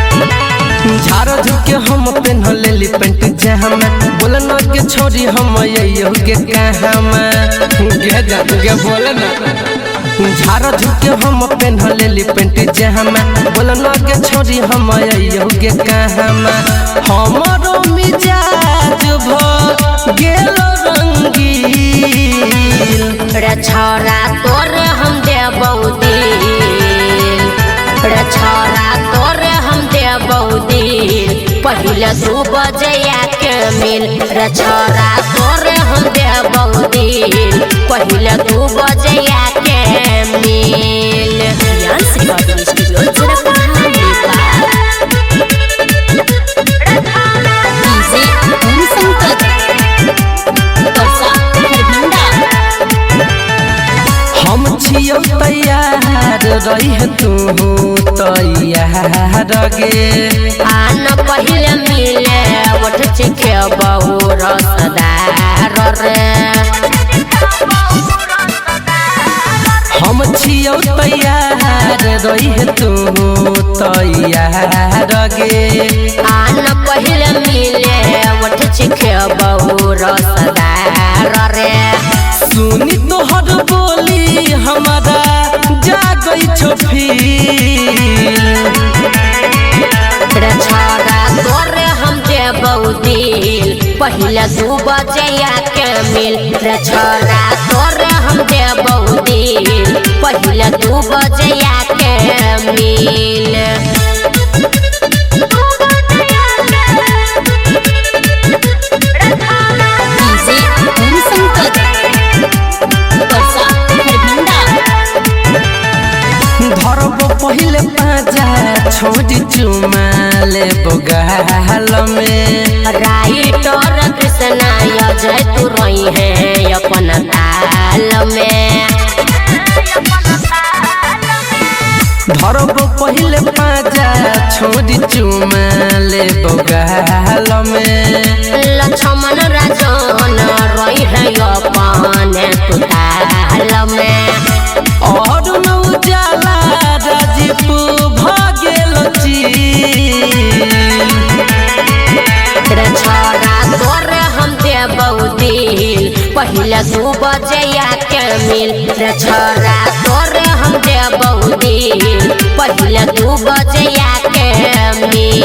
झारो झुके हम पेन लेली पेंट जहाँ में बोलना के छोड़ी हम यो के कहाँ में गे बोलना झारो झुके हम पेन लेली पेंट जहाँ में बोलना के छोड़ी हम यो के कहाँ में हमारो मिजाज भ गेलो रंगील रे छोरा तोरे हम देबौ दिल रे छोरा तोरे हम देबौ दिल पहिले 2 बजे के मिल रे छोरा तोरे हम देबौ दिल पहिले 2 बजे के मिल यांस रिकॉर्डिंग स्टूडियो जरा कहानी डीजे हम संकट तरसा खरभिंडा हम छियो तैयार रही तू तैयार गे आन पहिले मिले ओठ चिखे बहु रसदार रे हम छियो तैयार रही तू तैयार गे आन पहिले मिले ओठ चिखे बहु रसदार रे सुनी तोहर बोली हमारा जागई छो फील रे छोरा तोरे हम देबौ दिल पहिले 2 बजे के मिल रे छोरा तोरे हम देबौ दिल पहिले 2 बजे के मिल डीजे हम संकट तरसा खरभिंडा धरबो पहिले पाजा छोड़ी चुमा ले बगाल में राइटर कृष्णा अजय तू रही है अपन ताल में धरबो पहिले पाजा छोड़ी चुमा ले बगाल में लक्ष्मण राजन रही है अपन तू ताल में और उजाला राजीव भागेल रे छोरा तोरे हम देबौ दिल पहिले 2 बजे के मिल रे छोरा तोरे हम देबौ दिल पहिले 2 बजे के मिल।